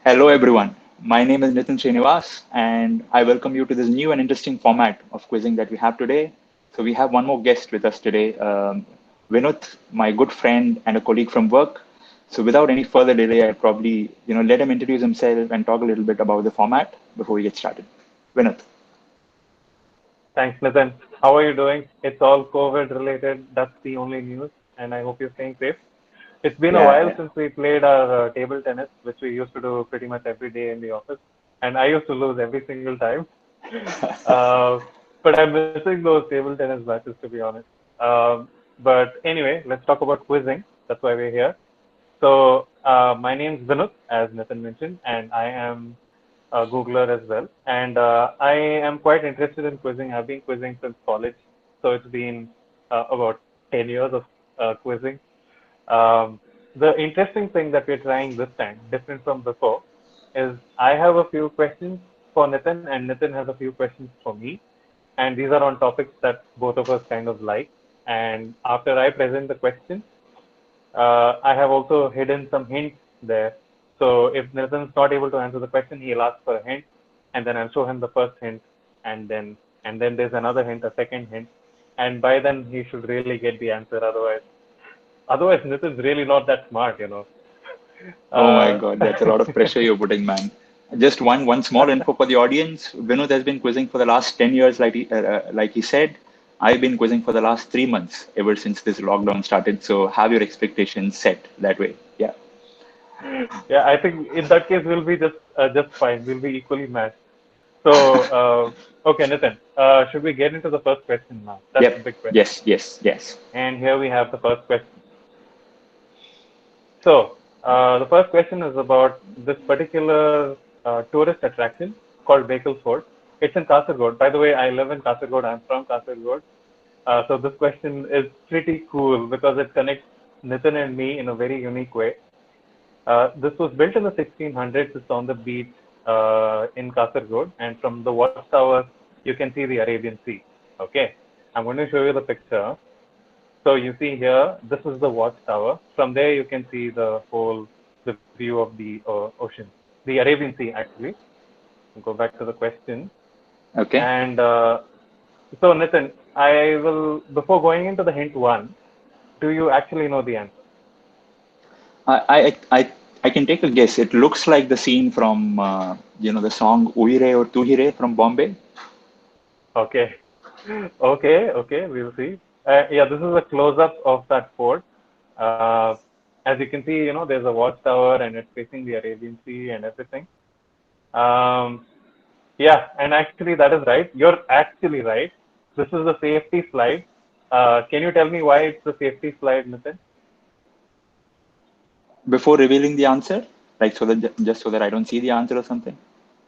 Hello, everyone. My name is Nitin Srinivas, and I welcome you to this new and interesting format of quizzing that we have today. So, we have one more guest with us today, Vinod, my good friend and a colleague from work. So, without any further delay, I'll probably let him introduce himself and talk a little bit about the format before we get started. Vinod. Thanks, Nathan. How are you doing? It's all COVID related. That's the only news, and I hope you're staying safe. It's been a Yeah, while yeah. since we played our table tennis, which we used to do pretty much every day in the office, and I used to lose every single time. Uh, but I'm missing those table tennis matches, to be honest. But anyway, let's talk about quizzing. That's why we're here. So my name's Vinod, as Nathan mentioned, and I am a Googler as well. And I am quite interested in quizzing. I've been quizzing since college, so it's been about 10 years of quizzing. The interesting thing that we're trying this time, different from before, is I have a few questions for Nitin, and Nitin has a few questions for me. And these are on topics that both of us kind of like. And after I present the question, I have also hidden some hints there. So if Nathan's not able to answer the question, he'll ask for a hint, and then I'll show him the first hint, and then there's another hint, a second hint, and by then he should really get the answer. Otherwise, Nathan's really not that smart. Oh my Uh, God, that's a lot of pressure you're putting, man. Just one small info for the audience. Vinod has been quizzing for the last 10 years, like he said. I've been quizzing for the last 3 months, ever since this lockdown started. So have your expectations set that way. Yeah. yeah, I think in that case we'll be just fine. We'll be equally matched. So okay, Nathan, should we get into the first question now? That's the Yep. big question. Yes. Yes. Yes. And here we have the first question. So, the first question is about this particular tourist attraction called Bakal Fort. It's in Kasargod. By the way, I live in Kasargod. I'm from Kasargod. So this question is pretty cool because it connects Nitin and me in a very unique way. This was built in the 1600s. It's on the beach in Kasargod, and from the watchtower you can see the Arabian Sea. Okay, I'm going to show you the picture. So you see here, this is the watchtower. From there, you can see the view of the ocean, the Arabian Sea, actually. I'll go back to the question. Okay. And so, Nitin, before going into the hint one, do you actually know the answer? I can take a guess. It looks like the scene from the song Uire or Tuhire from Bombay. Okay. Okay, we'll see. Yeah, this is a close-up of that fort. Uh, as you can see, there's a watchtower and it's facing the Arabian Sea and everything. Um, Yeah, and actually that is right. You're actually right. This is the safety slide. Can you tell me why it's the safety slide, Nitin? Before revealing the answer, like so that just so that I don't see the answer or something.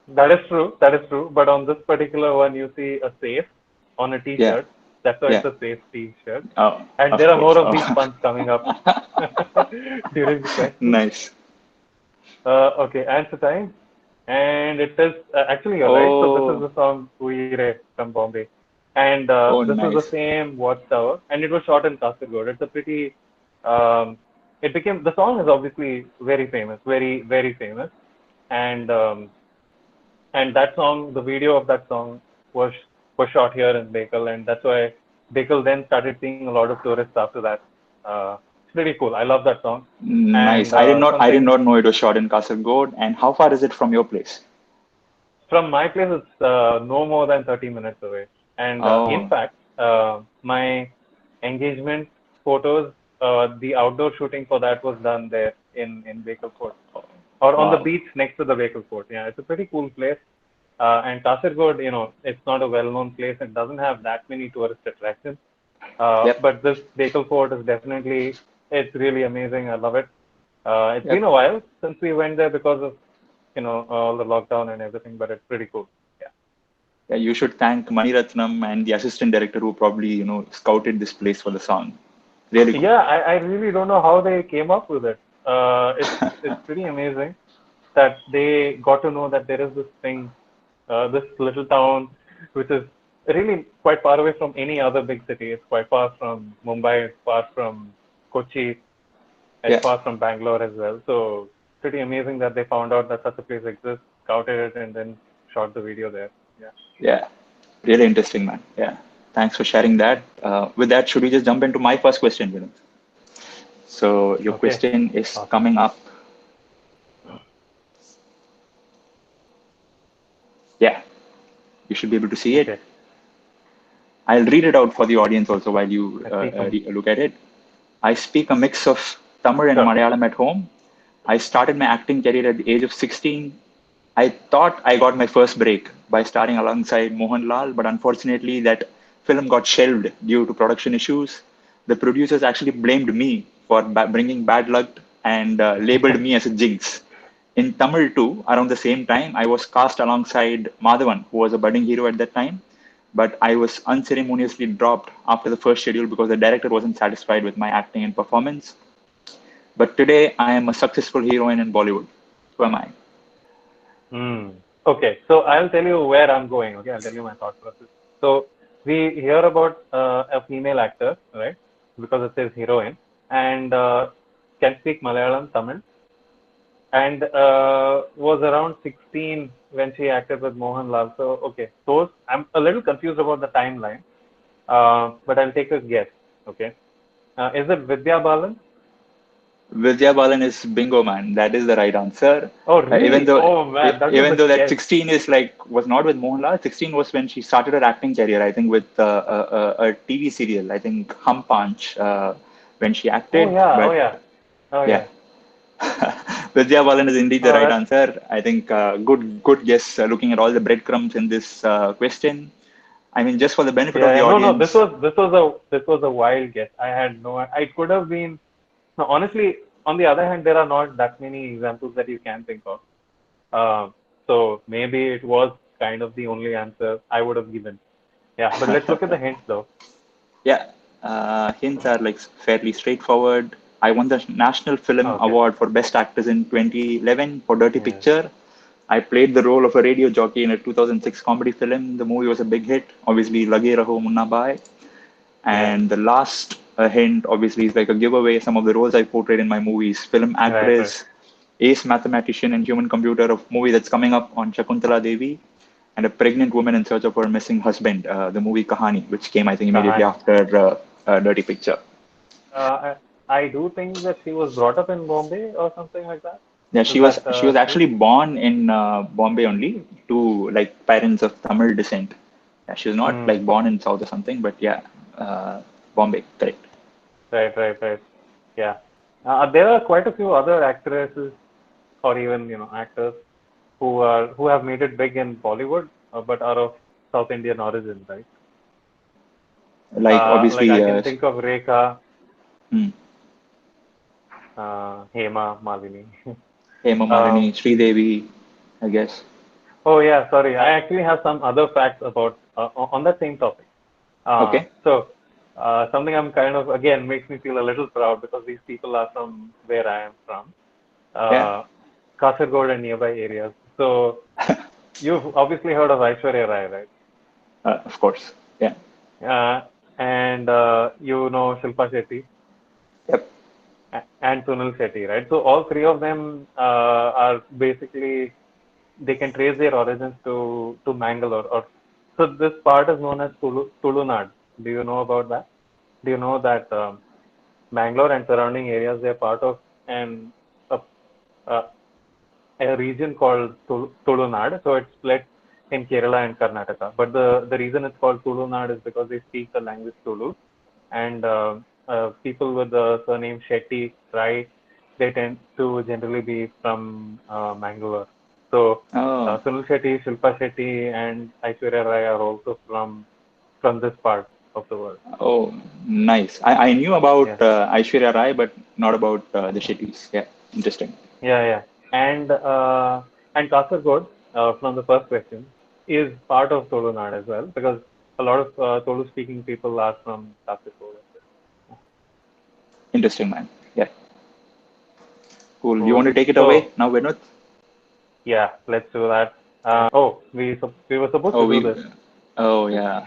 That is true. That is true. But on this particular one, you see a safe on a Yeah. T-shirt. That's why it's Yeah. a safe T-shirt. Oh, And of there are course. more of these Oh. puns coming up during the question. Nice. Okay, answer time. And it is actually you're right. So this is Oh, the song Uire from Bombay, and oh, this is the nice. same watchtower, and it was shot in Kasargod. It's a pretty. Um, it became the song is obviously very famous, very very famous, and that song, the video of that song was was shot here in Bekal, and that's why Bekal then started seeing a lot of tourists after that. It's pretty cool. I love that song, Nice. and I did something not know it was shot in Kasargod. And how far is it from your place? from my place, it's no more than 30 minutes away. And in Oh, fact, my engagement photos, the outdoor shooting for that was done there in Bakal Fort or on the wow. beach next to the Bakal Fort. Yeah, it's a pretty cool place. And Kasargod, it's not a well-known place. It doesn't have that many tourist attractions. Yep. But this Bakal Fort is definitely, it's really amazing. I love it. It's been Yep. a while since we went there because of all the lockdown and everything, but it's pretty cool. Yeah. Yeah, you should thank Mani Ratnam and the assistant director who probably, scouted this place for the song. Really cool. Yeah, I really don't know how they came up with it. It's pretty amazing that they got to know that there is this thing, this little town, which is really quite far away from any other big city. It's quite far from Mumbai. It's far from Kochi. It's Yeah. far from Bangalore as well. So pretty amazing that they found out that such a place exists, scouted it, and then shot the video there. Yeah. Yeah, really interesting, man. Yeah, thanks for sharing that. With that, should we just jump into my first question, Vinod? So your Okay. question is Awesome. coming up. Yeah, you should be able to see it. Okay. I'll read it out for the audience also while you I see some. look at it. I speak a mix of Tamil and Sure. Malayalam at home. I started my acting career at the age of 16. I thought I got my first break by starring alongside Mohanlal, but unfortunately, that film got shelved due to production issues. The producers actually blamed me for bringing bad luck and labeled me as a jinx. In Tamil too, around the same time, I was cast alongside Madhavan, who was a budding hero at that time, but I was unceremoniously dropped after the first schedule because the director wasn't satisfied with my acting and performance. But today, I am a successful heroine in Bollywood. Who am I? Hmm. Okay. So I'll tell you where I'm going. Okay. I'll tell you my thought process. So we hear about a female actor, right? Because it says heroine, and can speak Malayalam, Tamil, and was around 16 when she acted with Mohanlal. So okay, those I'm a little confused about the timeline, but I'll take a guess. Okay, is it Vidya Balan? Vidya Balan is bingo, man. That is the right answer. Oh Even really? though Oh man, that was even a though that guess. 16 is like was not with Mohanlal, 16 was when she started her acting career. I think with a TV serial. I think Hum Panch when she Oh acted. yeah, oh But yeah, oh yeah, yeah. Vidya Balan is indeed the right That answer. I think good guess. Looking at all the breadcrumbs in this question. I mean, just for the benefit of yeah, the yeah. No, no. This audience, was this was a this was a wild guess. I had no. I could have been. No, honestly. On the other hand, there are not that many examples that you can think of. So maybe it was kind of the only answer I would have given. Yeah, but let's look at the hints though. yeah, hints are like fairly straightforward. I won the National Film Okay. Award for Best Actress in 2011 for Dirty Yeah. Picture. I played the role of a radio jockey in a 2006 comedy film. The movie was a big hit, obviously Lage Raho Munna Bhai. Yeah. And the last hint, obviously, is like a giveaway. Some of the roles I portrayed in my movies: film Right. Right. actress, ace mathematician, and human computer. A movie that's coming up on Shakuntala Devi, and a pregnant woman in search of her missing husband. The movie Kahani, which came I think immediately Kahani. after Dirty Picture. I do think that she was brought up in Bombay or something like that. Yeah, Is she was that she was true? actually born in Bombay only to like parents of Tamil descent. Yeah, she was not Hmm. like born in South or something, but yeah, Bombay, correct. Right. Right. Right. Yeah. There are quite a few other actresses or even actors who have made it big in Bollywood, but are of South Indian origin, right? Like Like I obviously, can think of Rekha, hmm, Hema, Malini. Hema um, Malini, Devi, I guess. oh yeah, sorry. I actually have some other facts about on that same topic. Okay. So something I'm kind of again makes me feel a little proud because these people are from where I am from, Yeah. uh, Kasargod and nearby areas. So you've obviously heard of Aishwarya Rai, right? Of course. Yeah. Uh, and Shilpa Shetty Yep. and Sunil Shetty, right? So all three of them are basically they can trace their origins to Mangalore. Or so this part is known as Tulunad. Do you know about that? Do you know that Mangalore and surrounding areas they're part of an a, a, a region called Tulunad. So it's split in Kerala and Karnataka. But the reason it's called Tulunad is because they speak the language Tulu, and people with the surname Shetty, Rai, they tend to generally be from Mangalore. So Oh, Sunil Shetty, Shilpa Shetty, and Aishwarya Rai are also from this part of the world. oh, nice. I knew about Yeah, Aishwarya Rai, but not about the Shetties. Yeah. Interesting. yeah, yeah. And Kasargod, from the first question, is part of Tulunad as well because a lot of Tolu-speaking people are from Kasargod. Interesting, man. Yeah. Cool. You want Cool. to take it away So now, Vinod? yeah, let's do that. We were supposed Oh, to do this. oh, yeah.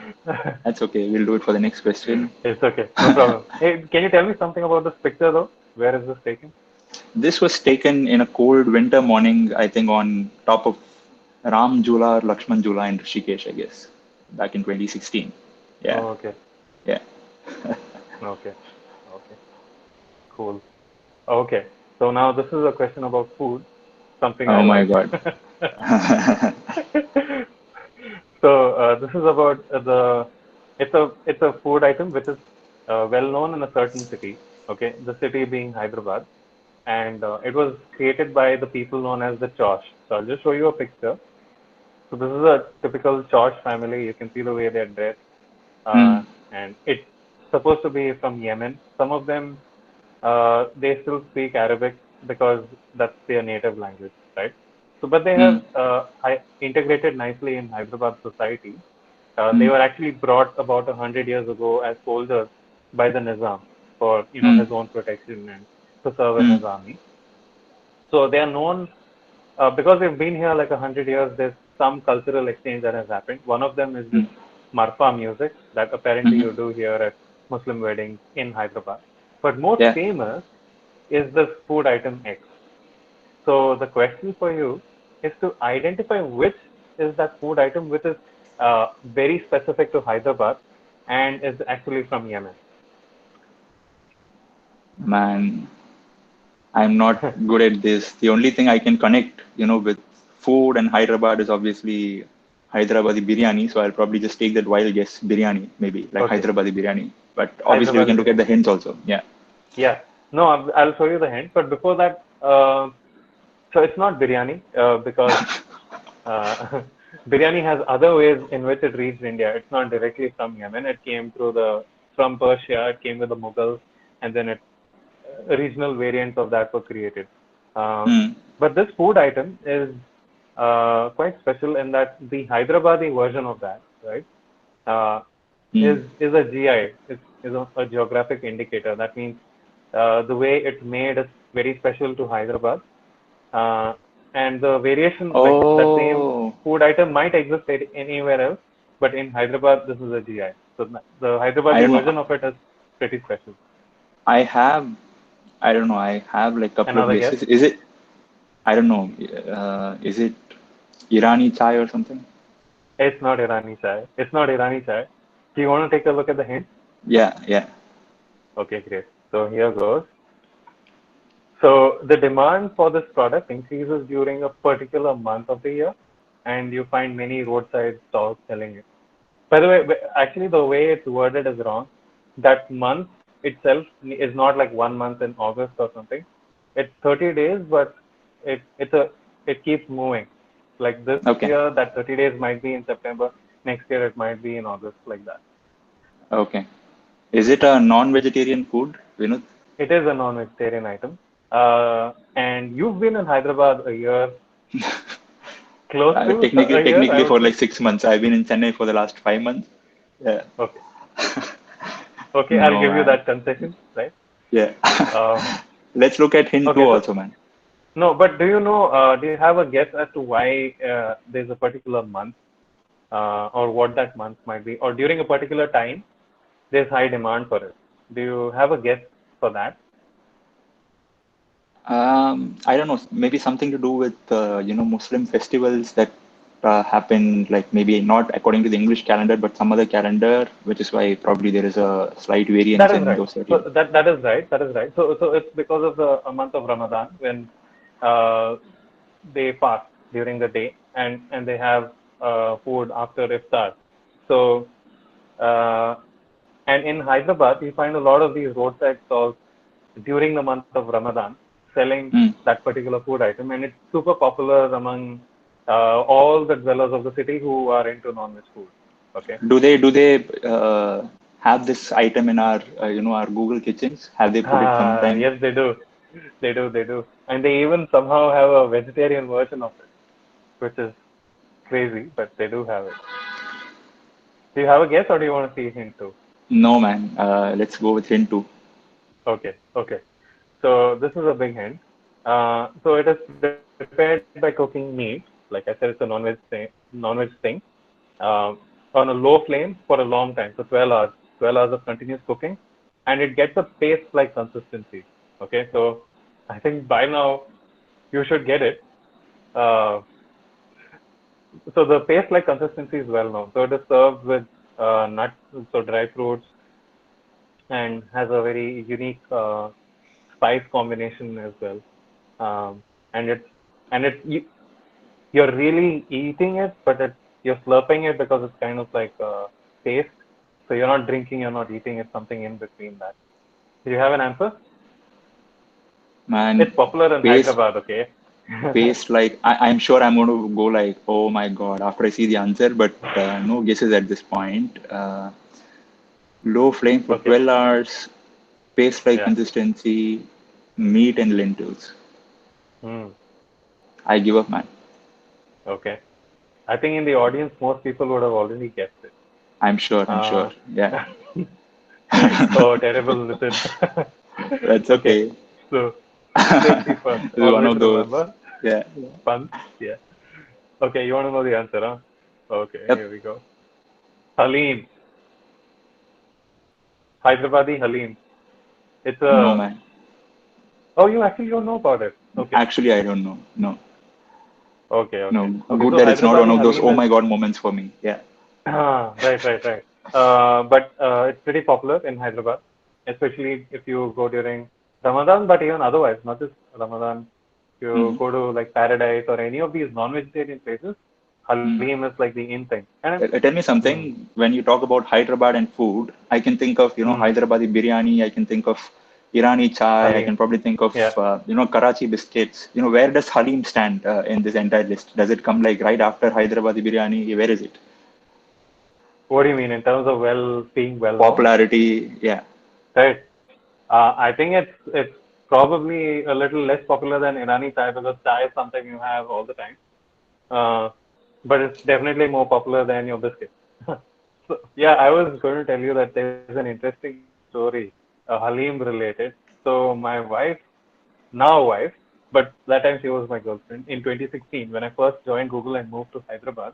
That's okay. We'll do it for the next question. It's okay, no problem. Hey, can you tell me something about this picture though? Where is this taken? This was taken in a cold winter morning, I think, on top of Ram Jula or Lakshman Jula in Rishikesh, I guess, back in 2016. Yeah, Oh, okay. yeah. Okay. Okay. Cool. Okay. So now this is a question about food, something I Oh my like. God. So this is about it's a food item which is well known in a certain city. Okay, the city being Hyderabad, and it was created by the people known as the Chosh. So I'll just show you a picture. So this is a typical Chosh family. You can see the way they're dressed, Hmm. and it's supposed to be from Yemen. Some of them they still speak Arabic because that's their native language, right? So, but they Hmm. have integrated nicely in Hyderabad society. They Hmm. were actually brought about 100 years ago as soldiers by the Nizam for Hmm. his own protection and to serve in Hmm. his army. So they are known because they've been here like 100 years. There's some cultural exchange that has happened. One of them is Hmm. this Marfa music that apparently Hmm. you do here at Muslim weddings in Hyderabad. But most Yeah, famous is the food item X. So the question for you is to identify which is that food item which is very specific to Hyderabad and is actually from Yemen. man. I'm not good at this. The only thing I can connect, with food and Hyderabad is obviously Hyderabadi biryani. So I'll probably just take that wild guess, biryani, maybe like Okay, Hyderabadi biryani. But obviously we Hyderabad can look at the biryani. hints also. Yeah. Yeah, no, I'll show you the hint. But before that, so it's not biryani because uh, biryani has other ways in which it reached India. It's not directly from Yemen. It came from Persia. It came with the Mughals, and then regional variants of that were created. Um, Hmm. but this food item is quite special in that the Hyderabadi version of that, right, uh, Hmm. is a GI, is a geographic indicator. That means the way it's made is very special to Hyderabad, uh, and the variation, like that same Oh, food item, might exist anywhere else, but in Hyderabad, this is a GI. So the I Hyderabadi don't know. version of it is pretty special. I have, I don't know. I have like a couple of Another guess? guesses. Is it, I don't know. Is it Irani chai or something? It's not Irani chai. It's not Irani chai. Do you want to take a look at the hint? Yeah, yeah. Okay, great. So here goes. So the demand for this product increases during a particular month of the year, and you find many roadside stalls selling it. By the way, actually the way it's worded is wrong. That month itself is not like 1 month in August or something. It's 30 days, but it keeps moving. Like this Okay, year, that 30 days might be in September. Next year, it might be in August, like that. okay. Is it a non-vegetarian food, Vinod? It is a non-vegetarian item. And you've been in Hyderabad a year, close to Technically, a year, I technically would for say. like 6 months. I've been in Chennai for the last 5 months. Yeah. Okay. Okay, I'll No, give you man. that concession, right? Yeah. Um, Let's look at hint two okay, so also, man. no, but do you know, do you have a guess as to why there's a particular month or what that month might be, or during a particular time, there's high demand for it? Do you have a guess for that? I don't know. Maybe something to do with Muslim festivals that happen, like maybe not according to the English calendar, but some other calendar, which is why probably there is a slight That variance is in right. those 30. So that is right. That is right. So it's because of the a month of Ramadan when uh, they fast during the day and they have food after iftar. So uh, and in Hyderabad, you find a lot of these roadside stalls during the month of Ramadan selling Hmm. that particular food item, and it's super popular among all the dwellers of the city who are into non-veg food. Okay. Do they have this item in our Google Kitchens? Have they put it sometime? Yes, they do. They do. And they even somehow have a vegetarian version of it, which is crazy, but they do have it. Do you have a guess or do you want to see a hint too? No, man. Let's go with hint two. Okay, okay. So this is a big hint. So it is prepared by cooking meat. Like I said, it's a non-veg thing, uh, on a low flame for a long time. So 12 hours of continuous cooking, and it gets a paste-like consistency. Okay, so I think by now you should get it. Uh, so the paste-like consistency is well known. So it is served with nuts, so dry fruits, and has a very unique spice combination as well. And you're really eating it, but you're slurping it because it's kind of like paste. So you're not drinking, you're not eating. It's something in between that. Do you have an answer? Man, It's popular in paste, Hyderabad, okay? paste like I'm sure I'm going to go like, oh my God, after I see the answer, but no guesses at this point. Low flame for Okay. 12 hours, paste like Yeah. consistency, meat and lentils. Hmm. I give up, man. Okay. I think in the audience, most people would have already guessed it. I'm sure, I'm sure. Uh, Yeah. oh, terrible, listen. That's Okay. okay. So, safety first. This is one Always of those. remember. Yeah. Fun. Yeah. Okay, you want to know the answer, huh? Okay, Yep. here we go. Halim. Hyderabadi Halim. It's No, a. man. Oh, you actually don't know about it. Okay. Actually, I don't know. No, Okay, no. okay. Okay, Good so that it's not one Hyderabadi of those Halim oh is. my God moments for me. Yeah. Right, right, right. But it's pretty popular in Hyderabad, especially if you go during Ramadan, but even otherwise, not just Ramadan. If you Hmm. go to like Paradise or any of these non-vegetarian places, Hmm. Halim is like the in thing. And Tell me mm, something. When you talk about Hyderabad and food, I can think of mm, Hyderabadi biryani. I can think of Irani chai. I Halim, can probably think of yeah. Karachi biscuits. Where does Halim stand in this entire list? Does it come like right after Hyderabadi biryani? Where is it? What do you mean in terms of being well known? Popularity? Yeah. Right. I think it's probably a little less popular than Irani chai because chai is something you have all the time. Uh, but it's definitely more popular than your biscuit. So, yeah, I was going to tell you that there's an interesting story, Halim related. So my wife, now wife, but that time she was my girlfriend in 2016 when I first joined Google and moved to Hyderabad.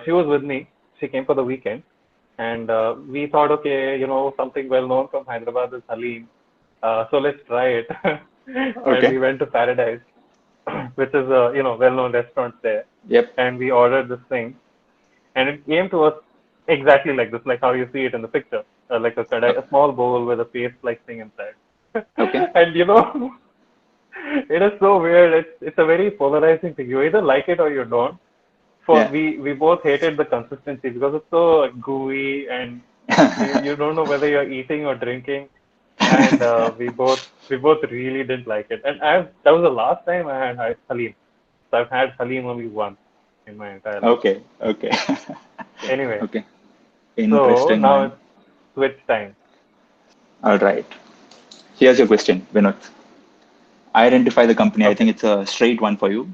She was with me. She came for the weekend, and we thought, okay, something well known from Hyderabad is Halim, so let's try it. And Okay. we went to Paradise, which is a well-known restaurant there, Yep. and we ordered this thing, and it came to us exactly like this, like how you see it in the picture, like Uh, a small bowl with a paste-like thing inside. okay. And it is so weird. It's a very polarizing thing. You either like it or you don't. For Yeah. we both hated the consistency because it's so gooey and you don't know whether you're eating or drinking. And we both really didn't like it. And that was the last time I had Halim. So I've had Halim only once in my entire life. Okay. Okay. Anyway, Okay. so Interesting, now man. it's switch time. All right. Here's your question, Vinod. Identify the company. I Okay. think it's a straight one for you.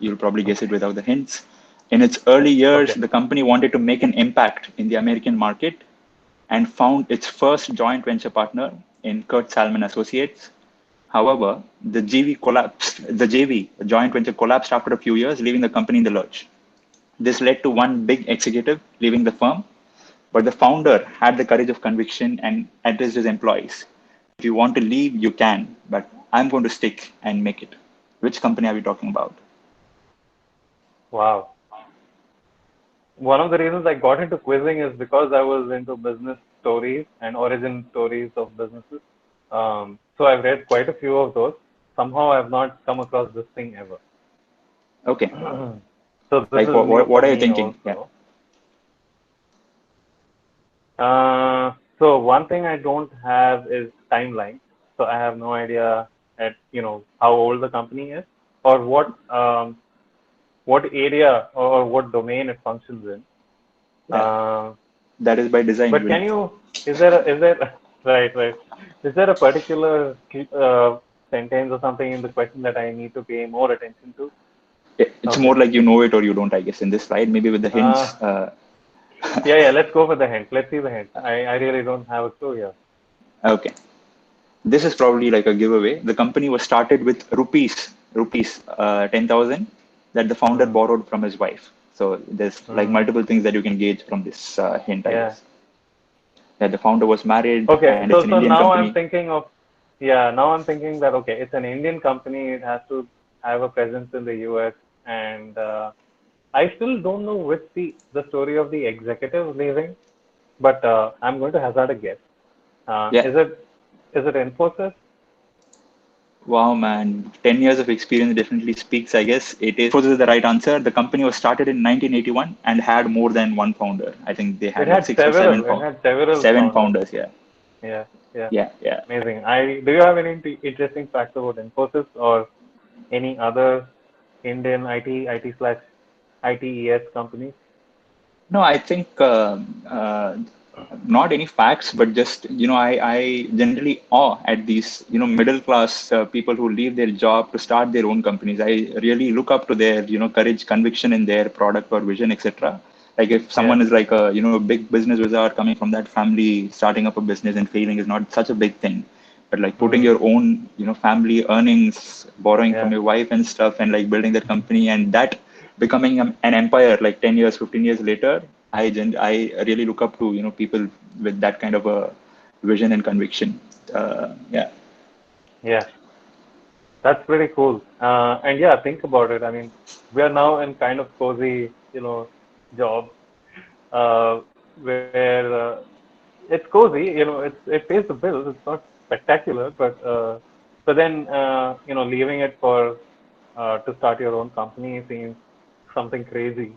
You'll probably guess it without the hints. In its early years, Okay. the company wanted to make an impact in the American market and found its first joint venture partner in Kurt Salmon Associates. However, the JV collapsed. The JV, the joint venture, collapsed after a few years, leaving the company in the lurch. This led to one big executive leaving the firm, but the founder had the courage of conviction and addressed his employees. If you want to leave, you can, but I'm going to stick and make it. Which company are we talking about? Wow. One of the reasons I got into quizzing is because I was into business stories and origin stories of businesses. So I've read quite a few of those. Somehow I've not come across this thing ever. Okay. So this Like, is new what for are you me thinking? Yeah. also. So one thing I don't have is timeline. So I have no idea at how old the company is or what area or what domain it functions in. Yeah. Uh, That is by design, But can Vinod. you, is there, right, right. Is there a particular sentence or something in the question that I need to pay more attention to? It's Okay. more like you know it or you don't, I guess, in this slide. Maybe with the Uh, hints. yeah, yeah, let's go for the hint. Let's see the hint. I really don't have a clue here. Okay. This is probably like a giveaway. The company was started with rupees 10,000 that the founder Hmm. borrowed from his wife. So there's like Hmm. multiple things that you can gauge from this hint, I Yeah. guess. That the founder was married Okay. and it's So, an so Indian now I'm company. thinking of, yeah, now I'm thinking that okay, it's an Indian company. It has to have a presence in the US, and I still don't know what's the story of the executive leaving, but I'm going to hazard a guess. Yeah. Is it Infosys? Wow, man. 10 years of experience definitely speaks, I guess. It is. Infosys is the right answer. The company was started in 1981 and had more than one founder. I think they It had like had six or seven several. It had several seven founders. founders. Yeah. Yeah, yeah, Yeah. Yeah. amazing. I do you have any interesting facts about Infosys or any other Indian IT slash ITES companies? No, I think not any facts, but just I generally awe at these middle class people who leave their job to start their own companies. I really look up to their courage, conviction in their product or vision, etc. Like if Yeah, someone is like a big business wizard coming from that family, starting up a business and failing is not such a big thing. But like putting mm, your own family earnings, borrowing from yeah, your wife and stuff, and like building that company and that becoming an empire like 10 years 15 years later. I really look up to people with that kind of a vision and conviction. Yeah. yeah. That's pretty cool. And yeah, think about it. I mean, we are now in kind of cozy, job where it's cozy. It pays the bills. It's not spectacular, but then leaving it for to start your own company seems something crazy.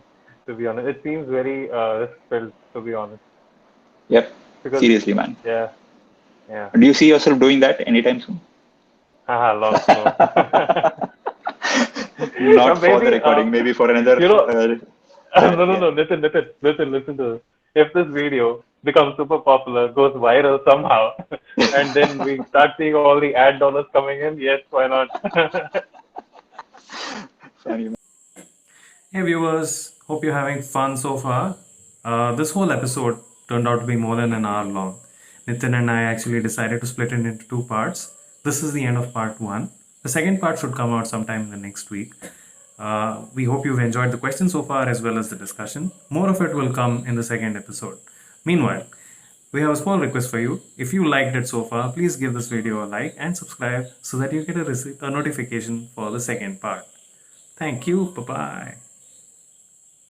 To be honest, it seems very risk filled. To be honest, Yep. because Seriously, man. yeah, yeah, Do you see yourself doing that anytime soon? haha, lost no. Not for the Maybe recording, maybe for another you know chat. no, no, Yeah. no, listen to this. If this video becomes super popular, goes viral somehow, and then we start seeing all the ad dollars coming in, yes, why not? Funny. Hey viewers, hope you're having fun so far. This whole episode turned out to be more than an hour long. Nitin and I actually decided to split it into two parts. This is the end of part one. The second part should come out sometime in the next week. We hope you've enjoyed the questions so far as well as the discussion. More of it will come in the second episode. Meanwhile, we have a small request for you. If you liked it so far, please give this video a like and subscribe so that you get a notification for the second part. Thank you. Bye bye.